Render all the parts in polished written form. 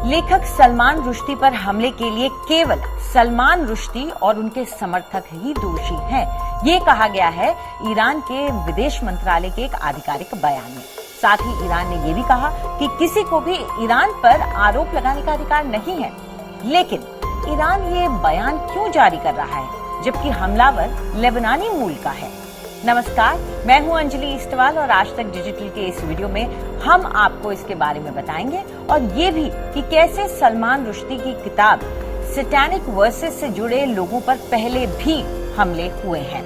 लेखक सलमान रुश्दी पर हमले के लिए केवल सलमान रुश्दी और उनके समर्थक ही दोषी हैं, ये कहा गया है ईरान के विदेश मंत्रालय के एक आधिकारिक बयान में। साथ ही ईरान ने ये भी कहा कि किसी को भी ईरान पर आरोप लगाने का अधिकार नहीं है। लेकिन ईरान ये बयान क्यों जारी कर रहा है जबकि हमलावर लेबनानी मूल का है? नमस्कार, मैं हूं अंजलि इस्तवाल और आज तक डिजिटल के इस वीडियो में हम आपको इसके बारे में बताएंगे और ये भी कि कैसे सलमान रुश्दी की किताब सैटेनिक वर्सेस से जुड़े लोगों पर पहले भी हमले हुए हैं।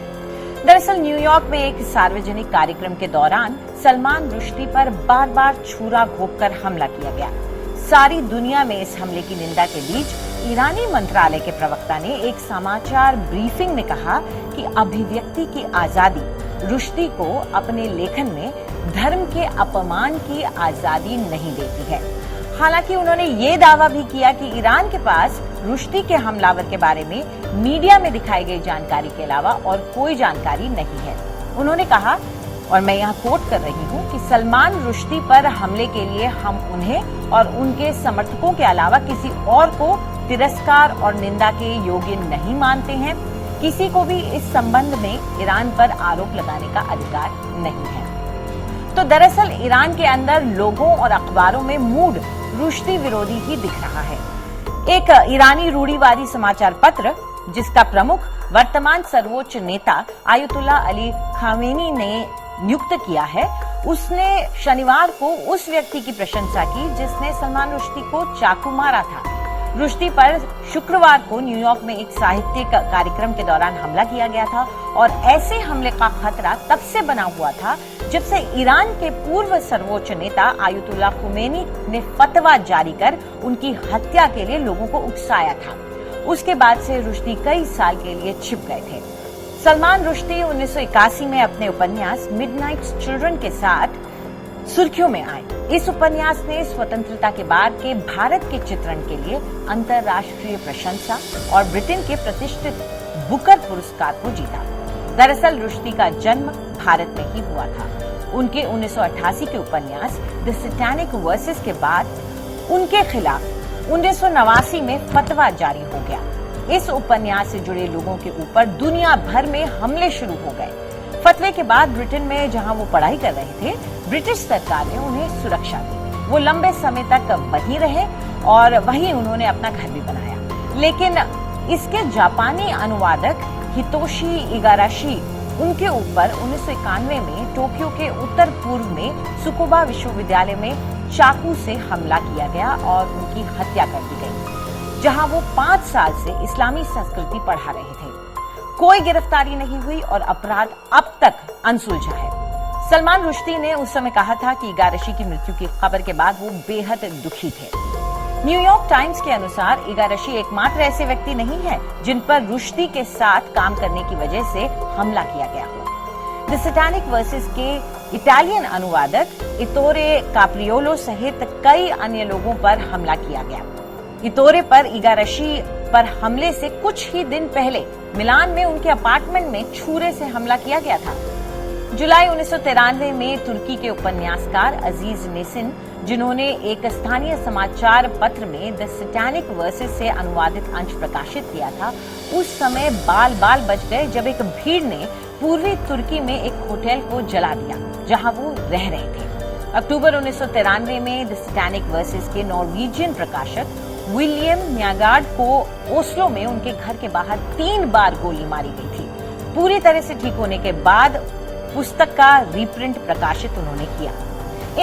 दरअसल न्यूयॉर्क में एक सार्वजनिक कार्यक्रम के दौरान सलमान रुश्दी पर बार बार छुरा घोंपकर हमला किया गया। सारी दुनिया में इस हमले की निंदा के बीच ईरानी मंत्रालय के प्रवक्ता ने एक समाचार ब्रीफिंग में कहा कि अभिव्यक्ति की आजादी रुश्दी को अपने लेखन में धर्म के अपमान की आजादी नहीं देती है। हालांकि उन्होंने ये दावा भी किया कि ईरान के पास रुश्दी के हमलावर के बारे में मीडिया में दिखाई गई जानकारी के अलावा और कोई जानकारी नहीं है। उन्होंने कहा, और मैं यहाँ कोट कर रही हूँ, कि सलमान रुश्दी पर हमले के लिए हम उन्हें और उनके समर्थकों के अलावा किसी और को तिरस्कार और निंदा के योग्य नहीं मानते हैं। किसी को भी इस संबंध में ईरान पर आरोप लगाने का अधिकार नहीं है। तो दरअसल ईरान के अंदर लोगों और अखबारों में मूड रुश्दी विरोधी ही दिख रहा है। एक ईरानी रूढ़िवादी समाचार पत्र, जिसका प्रमुख वर्तमान सर्वोच्च नेता आयतुल्ला अली खामेनी ने नियुक्त किया है, उसने शनिवार को उस व्यक्ति की प्रशंसा की जिसने सलमान रुश्दी को चाकू मारा था। रुश्दी पर शुक्रवार को न्यूयॉर्क में एक साहित्यिक कार्यक्रम के दौरान हमला किया गया था और ऐसे हमले का खतरा तब से बना हुआ था जब से ईरान के पूर्व सर्वोच्च नेता आयतुल्ला खुमैनी ने फतवा जारी कर उनकी हत्या के लिए लोगों को उकसाया था। उसके बाद से रुश्दी कई साल के लिए छिप गए थे। सलमान रुश्दी 1981 में अपने उपन्यास मिडनाइट चिल्ड्रन के साथ सुर्खियों में आए। इस उपन्यास ने स्वतंत्रता के बाद के भारत के चित्रण के लिए अंतर्राष्ट्रीय प्रशंसा और ब्रिटेन के प्रतिष्ठित बुकर पुरस्कार को जीता। दरअसल रुश्दी का जन्म भारत में ही हुआ था। उनके 1988 के उपन्यास द सैटेनिक वर्सेस के बाद उनके खिलाफ 1989 में फतवा जारी हो गया। इस उपन्यास से जुड़े लोगों के ऊपर दुनिया भर में हमले शुरू हो गए। फतवे के बाद ब्रिटेन में जहां वो पढ़ाई कर रहे थे, ब्रिटिश सरकार ने उन्हें सुरक्षा दी। वो लंबे समय तक वहीं रहे और वहीं उन्होंने अपना घर भी बनाया। लेकिन इसके जापानी अनुवादक हितोशी इगाराशी, उनके ऊपर 1991 में टोक्यो के उत्तर पूर्व में सुकुबा विश्वविद्यालय में चाकू से हमला किया गया और उनकी हत्या कर दी गई, जहां वो 5 साल से इस्लामी संस्कृति पढ़ा रहे थे। कोई गिरफ्तारी नहीं हुई और अपराध अब तक अनसुलझा है। सलमान रुश्दी ने उस समय कहा था कि इगाराशी की मृत्यु की खबर के बाद वो बेहद दुखी थे। न्यूयॉर्क टाइम्स के अनुसार इगाराशी एकमात्र ऐसे व्यक्ति नहीं है जिन पर रुश्दी के साथ काम करने की वजह से हमला किया गया हो। द सैटेनिक वर्सेस के इटालियन अनुवादक इतोरे काप्रियोलो सहित कई अन्य लोगों पर हमला किया गया। इतोरे पर इगाराशी पर हमले से कुछ ही दिन पहले मिलान में उनके अपार्टमेंट में छुरे से हमला किया गया था। जुलाई 1993 में तुर्की के उपन्यासकार अजीज नेसिन, जिन्होंने एक स्थानीय समाचार पत्र में द सैटेनिक वर्सेस से अनुवादित अंश प्रकाशित किया था, उस समय बाल बाल बच गए जब एक भीड़ ने पूर्वी तुर्की में एक होटल को जला दिया जहां वो रह रहे थे। अक्टूबर 1993 में द सैटेनिक वर्सेस के नॉर्वेजियन प्रकाशक विलियम न्यागार्ड को ओस्लो में उनके घर के बाहर 3 बार गोली मारी गई थी। पूरी तरह से ठीक होने के बाद पुस्तक का रीप्रिंट प्रकाशित उन्होंने किया।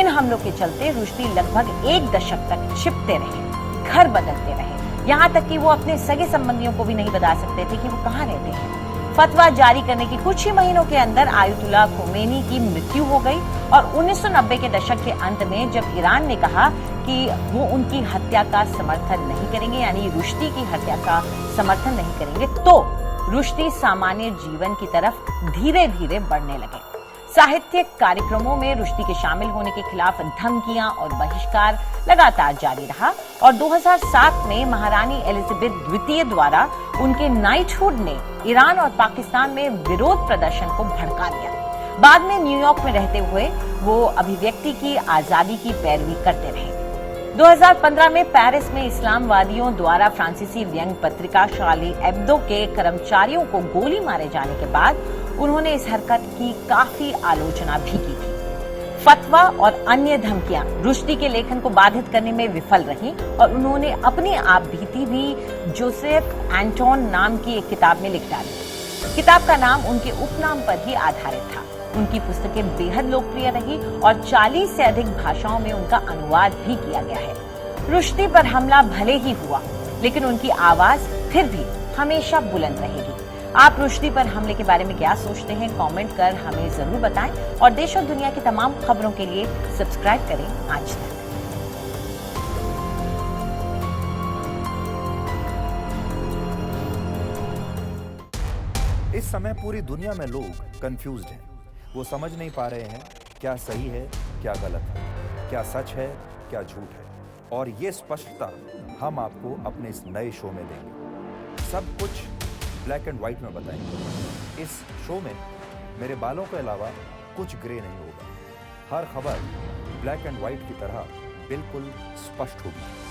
इन हमलों के चलते रुश्दी लगभग 1 दशक तक छिपते रहे, घर बदलते रहे, यहाँ तक कि वो अपने सगे संबंधियों को भी नहीं बता सकते थे कि वो कहाँ रहते हैं। फतवा जारी करने के कुछ ही महीनों के अंदर आयतुल्ला खुमैनी की मृत्यु हो गई और 1990 के दशक के अंत में जब ईरान ने कहा कि वो उनकी हत्या का समर्थन नहीं करेंगे, यानी रुश्दी की हत्या का समर्थन नहीं करेंगे, तो रुश्दी सामान्य जीवन की तरफ धीरे धीरे बढ़ने लगे। साहित्यिक कार्यक्रमों में रुश्दी के शामिल होने के खिलाफ धमकियां और बहिष्कार लगातार जारी रहा और 2007 में महारानी एलिजाबेथ द्वितीय द्वारा उनके नाइटहुड ने ईरान और पाकिस्तान में विरोध प्रदर्शन को भड़का दिया। बाद में न्यूयॉर्क में रहते हुए वो अभिव्यक्ति की आजादी की पैरवी करते रहे। 2015 में पेरिस में इस्लामवादियों द्वारा फ्रांसीसी व्यंग पत्रिका शार्ली एब्दो के कर्मचारियों को गोली मारे जाने के बाद उन्होंने इस हरकत की काफी आलोचना भी की थी। फतवा और अन्य धमकियां रुश्दी के लेखन को बाधित करने में विफल रहीं और उन्होंने अपनी आप बीती भी जोसेफ एंटोन नाम की एक किताब में लिख डाली। किताब का नाम उनके उपनाम पर ही आधारित था। उनकी पुस्तकें बेहद लोकप्रिय रही और 40 से अधिक भाषाओं में उनका अनुवाद भी किया गया है। रुश्दी पर हमला भले ही हुआ, लेकिन उनकी आवाज फिर भी हमेशा बुलंद रहेगी। आप रुश्दी पर हमले के बारे में क्या सोचते हैं, कमेंट कर हमें जरूर बताएं और देश और दुनिया की तमाम खबरों के लिए सब्सक्राइब करें आज तक। इस समय पूरी दुनिया में लोग कंफ्यूज्ड हैं। वो समझ नहीं पा रहे हैं क्या सही है, क्या गलत है, क्या सच है, क्या झूठ है। और ये स्पष्टता हम आपको अपने इस नए शो में देंगे। सब कुछ ब्लैक एंड व्हाइट में बताएंगे। इस शो में मेरे बालों के अलावा कुछ ग्रे नहीं होगा। हर खबर ब्लैक एंड व्हाइट की तरह बिल्कुल स्पष्ट होगी।